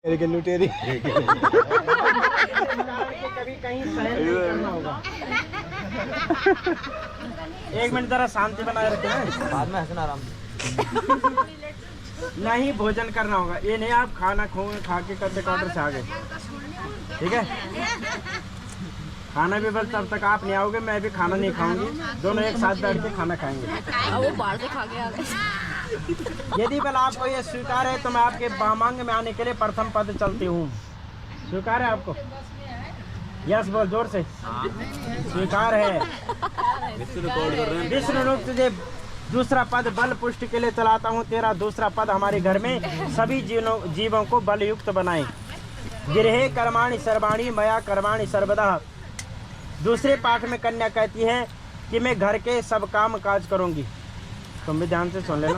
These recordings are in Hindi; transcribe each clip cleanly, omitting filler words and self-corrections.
लुटेरी कभी कहीं सहन नहीं करना होगा। एक मिनट जरा शांति बनाए रखें, बाद में हंसना आराम नहीं भोजन करना होगा। ये नहीं आप खाना खा के करते काउंटर से आ गए, ठीक है। खाना भी बस तब तक आप नहीं आओगे, मैं भी खाना नहीं खाऊंगी, दोनों एक साथ बैठ के खाना खाएंगे। वो बाहर से खा के आ गए। यदि बल आपको ये स्वीकार है तो मैं आपके बामांग में आने के लिए प्रथम पद चलती हूँ। स्वीकार है आपको? यस बोल जोर से। स्वीकार है। विष्णु रूप तुझे दूसरा पद बल पुष्टि के लिए चलाता हूँ। तेरा दूसरा पद हमारे घर में सभी जीवों को बल युक्त बनाए। गिरहे कर्माणि सर्वाणि मया कर्माणि सर्वदा। दूसरे पाठ में कन्या कहती है कि मैं घर के सब काम काज करूंगी। तुम भी ध्यान से सुन लेना।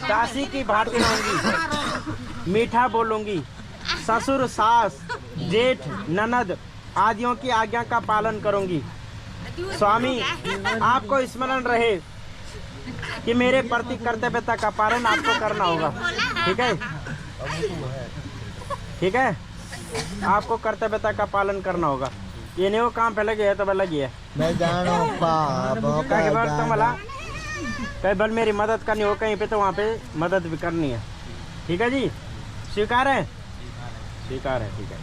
दासी की भांति रहूंगी, मीठा बोलूंगी, ससुर सास जेठ ननद आदियों की आज्ञा का पालन करूंगी। स्वामी आपको स्मरण रहे कि मेरे प्रति कर्तव्यता का पालन आपको करना होगा, ठीक है? ठीक है, आपको कर्तव्यता का पालन करना होगा। ये नहीं वो काम पे लगे है तो बल लगी है। मैं जानू कहीं बल मेरी मदद करनी हो कहीं पे तो वहाँ पे मदद भी करनी है, ठीक है जी। स्वीकार है? स्वीकार है, ठीक है।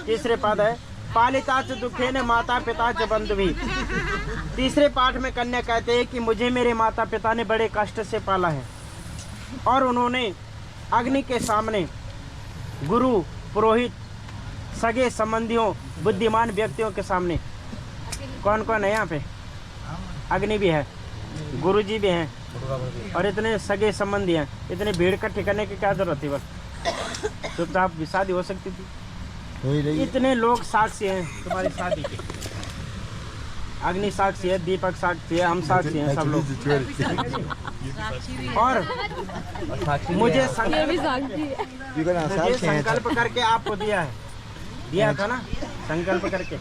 तीसरे पद है पालिताच दुखे ने माता पिता च बंधु भी। तीसरे पाठ में कन्या कहते हैं कि मुझे मेरे माता पिता ने बड़े कष्ट से पाला है और उन्होंने अग्नि के सामने गुरु पुरोहित सगे संबंधियों बुद्धिमान व्यक्तियों के सामने, कौन कौन है यहाँ पे? अग्नि भी है, गुरुजी भी हैं और इतने सगे संबंधी हैं। इतने भीड़ इकट्ठी करने की क्या जरूरत थी? बस चुपचाप भी शादी हो सकती थी। इतने लोग साक्षी हैं तुम्हारी शादी के। अग्नि साक्षी है, दीपक साक्षी है, हम साक्षी हैं, सब लोग। और मुझे संकल्प करके आपको दिया था ना, संकल्प करके।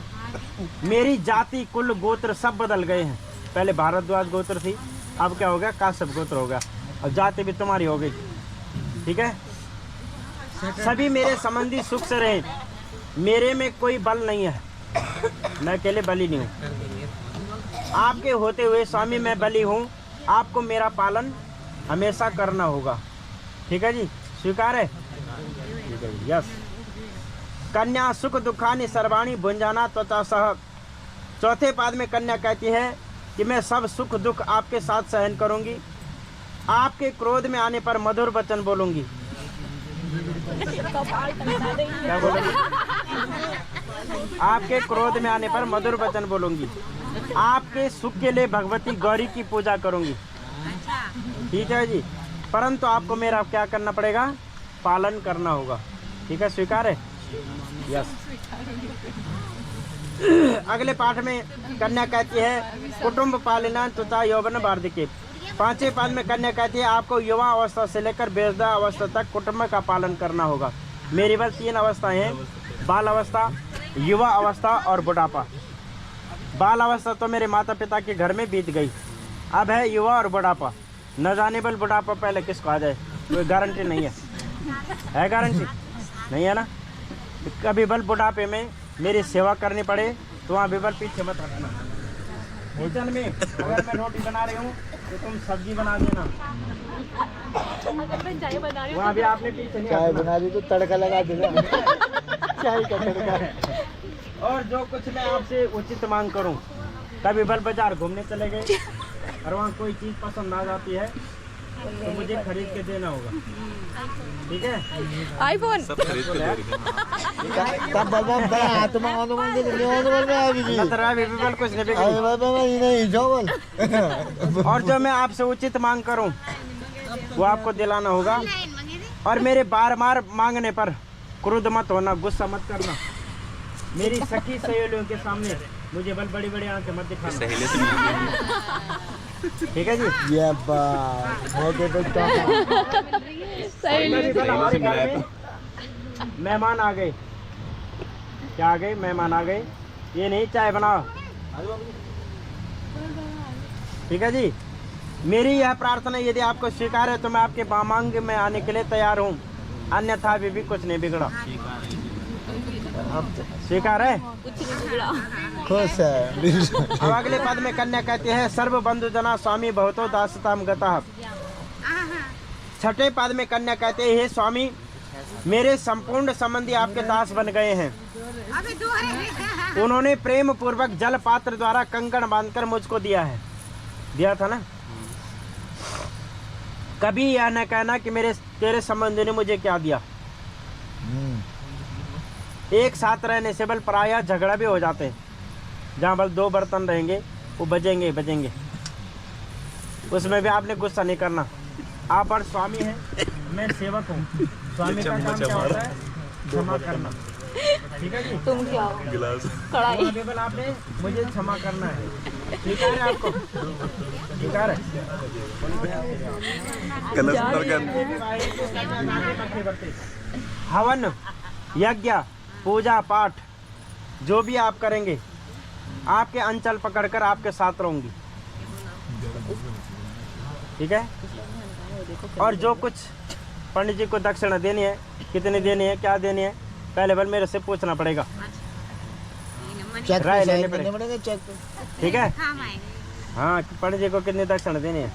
मेरी जाति कुल गोत्र सब बदल गए हैं। पहले भारद्वाज गोत्र थी, अब क्या हो गया? काश्यप गोत्र हो गया और जाति भी तुम्हारी हो गई, ठीक है। सभी मेरे संबंधी सुख से रहे। मेरे में कोई बल नहीं है, मैं अकेले बली नहीं हूँ। आपके होते हुए स्वामी मैं बली हूँ। आपको मेरा पालन हमेशा करना होगा, ठीक है जी। स्वीकार है? ठीक है जी, यस। कन्या सुख दुखानि सर्वाणी भुंजाना त्वचा सह। चौथे पाद में कन्या कहती है कि मैं सब सुख दुख आपके साथ सहन करूंगी। आपके क्रोध में आने पर मधुर वचन बोलूंगी। क्या बोलूंगी? आपके क्रोध में आने पर मधुर वचन बोलूंगी। आपके सुख के लिए भगवती गौरी की पूजा करूंगी, ठीक है जी। परंतु आपको मेरा क्या करना पड़ेगा? पालन करना होगा, ठीक है। स्वीकार है? यस। अगले पाठ में कन्या कहती है कुटुंब पालना तथा यौवन वार्धक्य। पांचवें पाद में कन्या कहती है आपको युवा अवस्था से लेकर वृद्धा अवस्था तक कुटुंब का पालन करना होगा। मेरी बस 3 अवस्थाएं हैं, बाल अवस्था, युवा अवस्था और बुढ़ापा। बाल अवस्था तो मेरे माता पिता के घर में बीत गई, अब है युवा और बुढ़ापा। न जाने बल बुढ़ापा पहले किसको आ जाए, कोई गारंटी नहीं है गारंटी नहीं है ना। कभी बल बुढ़ापे में मेरी सेवा करनी पड़े तो वहाँ भी बल पीछे मत हटना। किचन में अगर मैं रोटी बना रही हूँ तो तुम सब्जी बना देना। वहाँ भी आपने पीछे नहीं चाय बना दी तो तड़का लगा देना। चाय का तड़का। और जो कुछ मैं आपसे उचित मांग करूँ, कभी बल बाजार घूमने चले गए और वहाँ कोई चीज़ पसंद आ जाती है तो मुझे खरीद के देना होगा, ठीक है। आईफोन तब बलबम बड़ा हाथ में आने वाले बल में अभी भी बल कुछ नहीं नहीं जो बल। और जो मैं आपसे उचित मांग करूं वो आपको दिलाना होगा। और मेरे बार बार मांगने पर क्रोध मत होना, गुस्सा मत करना। मेरी सखी सहेलियों के सामने मुझे बल बड़ी बड़ी आंखें मत दिखाना, ठीक है जी। ये बात ओके तो हमारे घर में मेहमान आ गए। क्या आ गए? मेहमान आ गए। ये नहीं चाय बनाओ, ठीक है जी। मेरी यह प्रार्थना यदि आपको स्वीकार है तो मैं आपके वामांग में आने के लिए तैयार हूँ, अन्यथा अभी भी कुछ नहीं बिगड़ा। स्वीकार है? कुछ नहीं बिगड़ा। खुश है। अब अगले पद में कन्या कहती है सर्व बंधु जना स्वामी भवतो दासताम गतः। छठे पद में कन्या कहते हैं हे स्वामी मेरे संपूर्ण संबंधी आपके दास बन गए हैं। उन्होंने प्रेम पूर्वक जल पात्र द्वारा कंकण बांधकर मुझको दिया था ना। कभी यह न कहना कि तेरे संबंधी ने मुझे क्या दिया। एक साथ रहने से बल प्रायः झगड़ा भी हो जाते हैं। जहाँ बल दो बर्तन रहेंगे वो बजेंगे। उसमें भी आपने गुस्सा नहीं करना। आप और स्वामी हैं, मैं सेवक हूँ। स्वामी का काम क्या होता है? क्षमा करना। ठीक है जी। तुम क्या हो? कढ़ाई। केवल आपने मुझे क्षमा करना है। ठीक है आपको? ठीक है। हवन, यज्ञ, पूजा पाठ जो भी आप करेंगे आपके अंचल पकड़कर आपके साथ रहूंगी। ठीक है। और जो कुछ पंडित जी को दक्षिणा देनी है, कितनी देनी है, क्या देनी है, पहले बल मेरे से पूछना पड़ेगा, राय लेने पड़ेगा। ठीक है। हाँ, पंडित जी को कितनी दक्षिणा देनी है।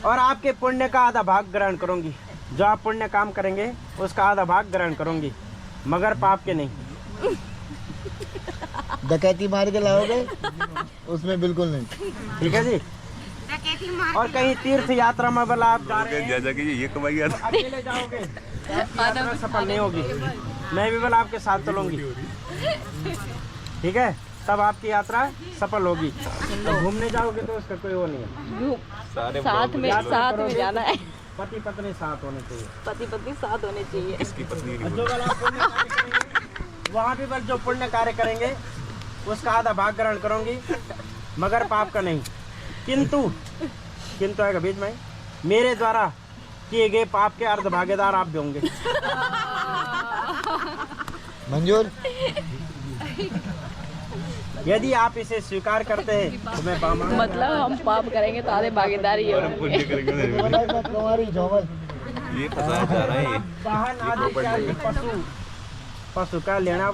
और आपके पुण्य का आधा भाग ग्रहण करूंगी। जो आप पुण्य काम करेंगे उसका आधा भाग ग्रहण करूंगी, मगर पाप के नहीं। डकैती मार के लाओगे उसमें बिल्कुल नहीं। ठीक है जी। और कहीं तीर्थ यात्रा में बल आप जा रहे हैं ये कमाई तो अकेले जाओगे, यात्रा सफल नहीं होगी। मैं भी बल आपके साथ चलूंगी। ठीक है, तब आपकी यात्रा सफल होगी। तो घूमने जाओगे तो उसका कोई वो नहीं है। साथ में जाना है। पति पत्नी साथ होने चाहिए। पति पत्नी साथ होने चाहिए। इसकी पत्नी और जो बल आप पुण्य कार्य करेंगे वहाँ भी बल जो पुण्य कार्य करेंगे उसका आधा भाग ग्रहण करूंगी, मगर पाप का नहीं। किंतु आएगा बीच में, मेरे द्वारा किए गए पाप के अर्ध भागीदार आप भी होंगे। मंजूर? यदि आप इसे स्वीकार करते हैं तो मैं मतलब हम पाप करेंगे तो आधे भागीदारी होंगे। कुमारी झोमल ये फंसाया जा रहा है। वाहन आदि इत्यादि पशु का लेना,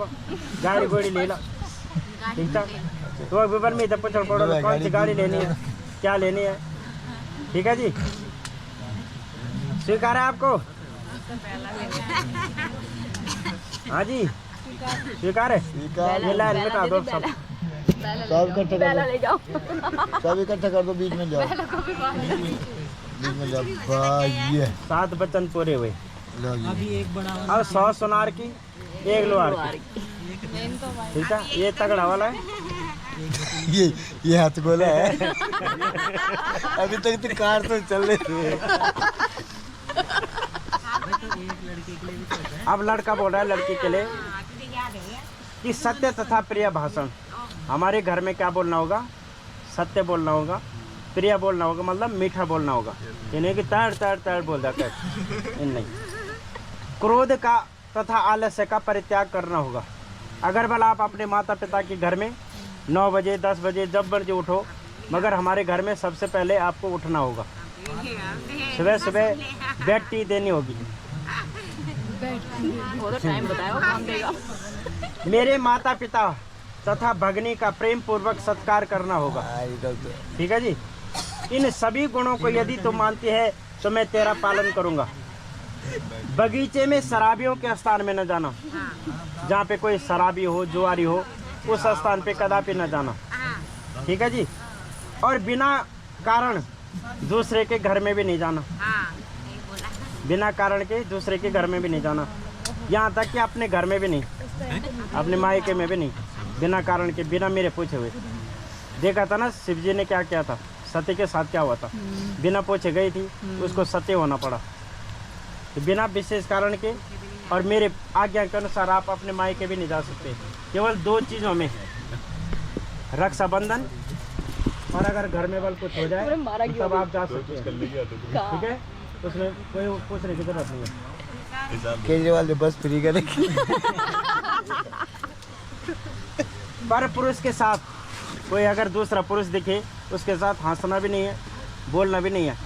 गाड़ी गोड़ी ले ला। ठीक है। तो विवर में इधर पूछो पड़ो कौन सी गाड़ी लेनी है, क्या लेनी है। ठीक है जी। स्वीकार है आपको? हाँ जी स्वीकार है। ये लाइन मिटा दो सब इकट्ठा कर दो। ले जाओ। सब इकट्ठा कर दो, बीच में जाओ। बीच में जाओ। भाई 7 वचन पूरे हुए। लो ये। अब 100 सोनार की 1 लोहार की। ठीक है, ये तगड़ा वाला है। ये हाथ गोला है। अभी तक तो कार तो चल रही है। अब लड़का बोल रहा है लड़की के लिए कि सत्य तथा प्रिय भाषण। हमारे घर में क्या बोलना होगा? सत्य बोलना होगा, प्रिय बोलना होगा, मतलब मीठा बोलना होगा। ये नहीं कि तड़ बोल जाता है, नहीं। क्रोध का तथा आलस्य का परित्याग करना होगा। अगर भला आप अपने माता पिता के घर में 9 बजे 10 बजे जब मर्जी उठो, मगर हमारे घर में सबसे पहले आपको उठना होगा। सुबह बेड टी देनी होगी। वो तो टाइम बताया कौन देगा। मेरे माता पिता तथा भगनी का प्रेम पूर्वक सत्कार करना होगा। ठीक है जी। इन सभी गुणों को यदि तुम मानती है तो मैं तेरा पालन करूंगा। बगीचे में शराबियों के स्थान में न जाना। जहाँ पे कोई शराबी हो, जुआरी हो, उस स्थान पे कदापि न जाना। ठीक है जी। और बिना कारण दूसरे के घर में भी नहीं जाना। बिना कारण के दूसरे के घर में भी नहीं जाना। यहाँ तक कि अपने घर में भी नहीं, अपने मायके में भी नहीं। बिना कारण के, बिना मेरे पूछे हुए। देखा था ना शिव जी ने क्या किया था, सती के साथ क्या हुआ था। बिना पूछे गई थी, उसको सत्य होना पड़ा। तो बिना विशेष कारण के और मेरे आज्ञा के अनुसार आप अपने मायके भी नहीं जा सकते। केवल 2 चीज़ों में, रक्षाबंधन और अगर घर में बल कुछ हो जाए तब आप जा सकते हैं। ठीक है, उसमें कोई पूछने की जरूरत नहीं है। केजरीवाल ने बस फ्री करेगी। पर पुरुष के साथ कोई अगर दूसरा पुरुष दिखे उसके साथ हंसना भी नहीं है, बोलना भी नहीं है,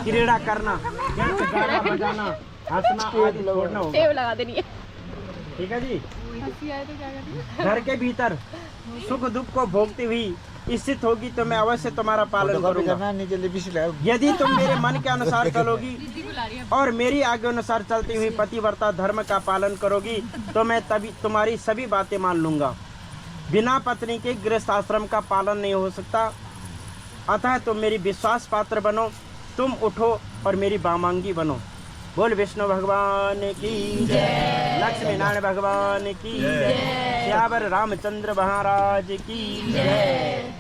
क्रीड़ा करना, जैसे गाना बजाना, हंसना आदि छोड़ना होगा। टेप लगा देनी है। ठीक है जी। हंसी आए तो क्या करना? घर के भीतर सुख दुख को भोगती हुई स्थित होगी तो मैं अवश्य तुम्हारा पालन करूंगा। करना नीचे लिपिस लगाओ। यदि तुम मेरे मन के अनुसार चलोगी और मेरी आज्ञा अनुसार चलती हुई पतिव्रता धर्म का पालन करोगी तो मैं तभी तुम्हारी सभी बातें मान लूंगा। बिना पत्नी के गृहस्थ आश्रम का पालन नहीं हो सकता, अतः तुम मेरी विश्वास पात्र बनो, तुम उठो और मेरी वामांगी बनो। बोल विष्णु भगवान की जय, लक्ष्मी नारायण भगवान की जय, श्यावर रामचंद्र महाराज की जय।